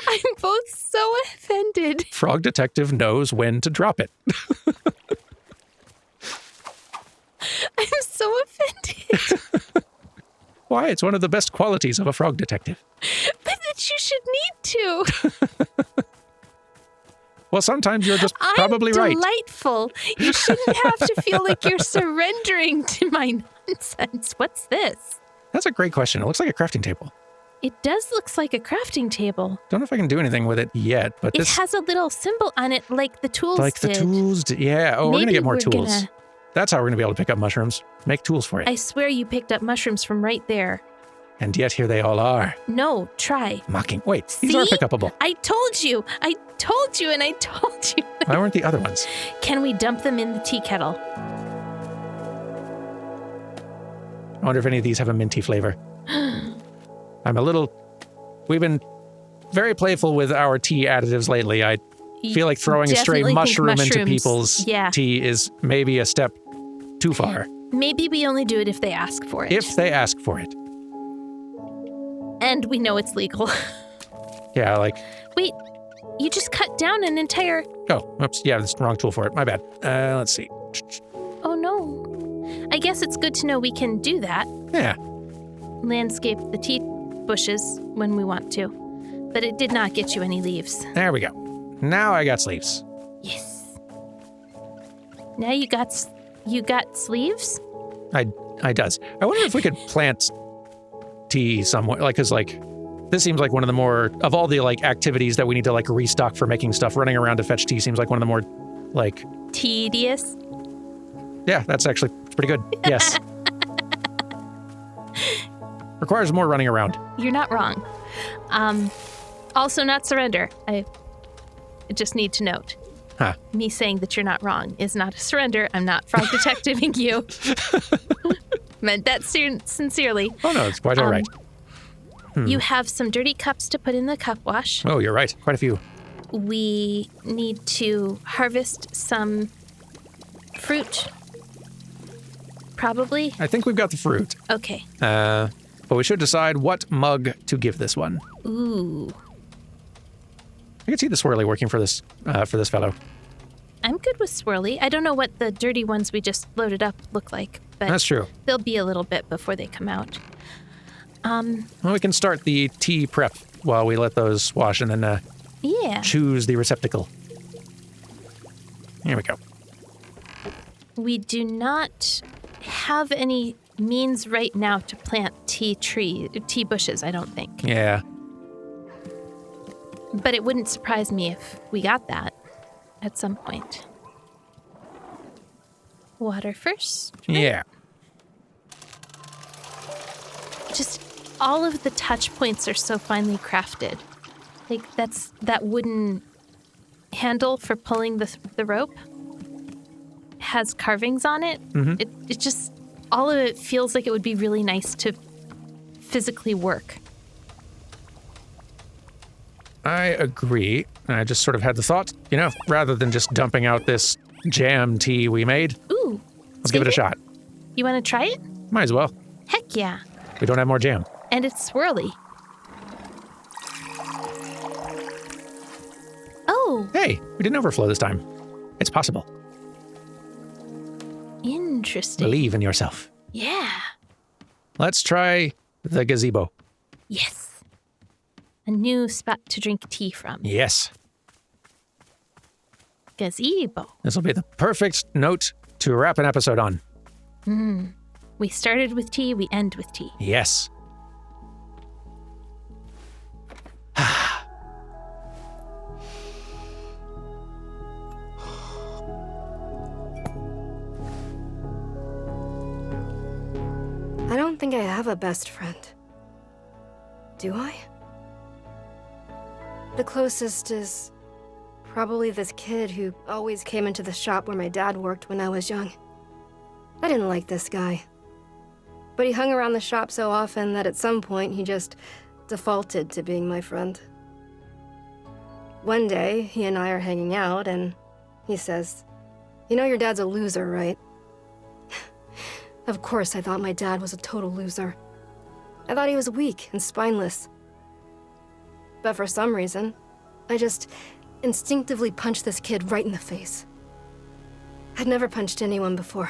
I'm both so offended. Frog Detective knows when to drop it. I'm so offended. Why? It's one of the best qualities of a Frog Detective. But that you should need to. Well, sometimes you're just probably I'm right. delightful. You shouldn't have to feel like you're surrendering to my nonsense. What's this? That's a great question. It looks like a crafting table. It does look like a crafting table. Don't know if I can do anything with it yet, but It this has a little symbol on it like the tools like the did. tools. Yeah. Oh, we're gonna Maybe get more we're tools. gonna- That's how we're gonna be able to pick up mushrooms. Make tools for it. I swear you picked up mushrooms from right there. And yet here they all are. No, try. Mocking. Wait, these are See? pickupable. I told you, and I told you. Why weren't the other ones? Can we dump them in the tea kettle? I wonder if any of these have a minty flavor. We've been very playful with our tea additives lately. I feel like throwing a stray Definitely think mushroom into mushrooms. people's Yeah. tea is maybe a step too far. Maybe we only do it if they ask for it. If they ask for it. And we know it's legal. Yeah, like, Wait, you just cut down an entire... oh, oops, yeah, that's the wrong tool for it. My bad. Let's see. Oh no. I guess it's good to know we can do that. Yeah, Landscape the tea bushes when we want to. But it did not get you any leaves. there we go. Now I got sleeves. Yes. Now you got sleeves? I does. I wonder if we could plant tea somewhere, like, cause like, this seems like one of the more, of all the like activities that we need to like restock for making stuff, running around to fetch tea seems like one of the more like, Tedious. yeah, that's actually pretty good. Yes. Requires more running around. You're not wrong. Also not surrender. I just need to note. Huh. Me saying that you're not wrong is not a surrender. I'm not frog detectiving you. Meant that sincerely. Oh no, it's quite all right. You have some dirty cups to put in the cup wash. Oh, you're right. Quite a few. We need to harvest some fruit. Probably. I think we've got the fruit. Okay. But we should decide what mug to give this one. Ooh. I can see the swirly working for this fellow. I'm good with swirly. I don't know what the dirty ones we just loaded up look like, but That's true. they'll be a little bit before they come out. Well, we can start the tea prep while we let those wash and then Yeah. choose the receptacle. Here we go. We do not have any means right now to plant tea bushes, I don't think. Yeah. But it wouldn't surprise me if we got that at some point. Water first. Yeah. Just all of the touch points are so finely crafted. Like that wooden handle for pulling the rope has carvings on it. Mm-hmm. It just, all of it feels like it would be really nice to physically work. I agree. I just sort of had the thought, rather than just dumping out this jam tea we made, Ooh. let's give it a shot. You want to try it? Might as well. Heck yeah. We don't have more jam. And it's swirly. Oh, Hey, we didn't overflow this time. It's possible. interesting. Believe in yourself. Yeah. Let's try the gazebo. Yes. A new spot to drink tea from. Yes. Gazebo. This will be the perfect note to wrap an episode on. We started with tea, we end with tea. Yes. I don't think I have a best friend. Do I? The closest is probably this kid who always came into the shop where my dad worked when I was young. I didn't like this guy. But he hung around the shop so often that at some point he just defaulted to being my friend. One day, he and I are hanging out, and he says, You know your dad's a loser, right? Of course I thought my dad was a total loser. I thought he was weak and spineless. But for some reason, I just instinctively punched this kid right in the face. I'd never punched anyone before.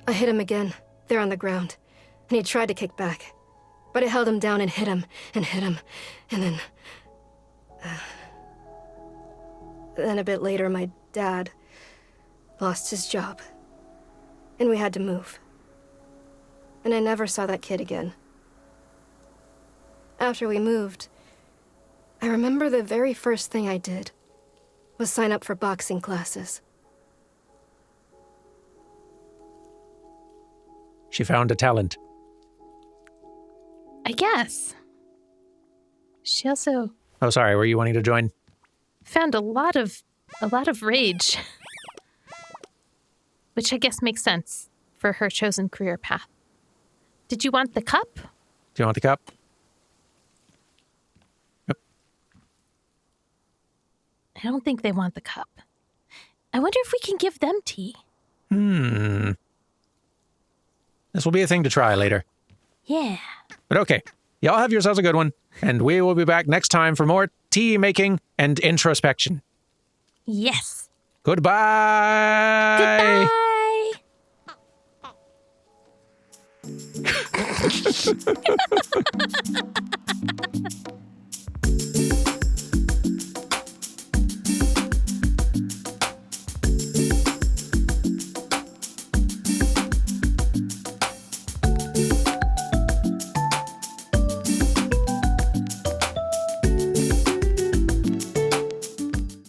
I hit him again, there on the ground, and he tried to kick back. But I held him down and hit him, and hit him, and then... Then a bit later, my dad lost his job. And we had to move. And I never saw that kid again. After we moved, I remember the very first thing I did was sign up for boxing classes. She found a talent. I guess. She also Oh, sorry. Were you wanting to join? found a lot of rage. Which I guess makes sense for her chosen career path. Did you want the cup? Do you want the cup? Yep. I don't think they want the cup. I wonder if we can give them tea. This will be a thing to try later. Yeah. But okay. Y'all have yourselves a good one. And we will be back next time for more tea making and introspection. Yes. Goodbye. Goodbye.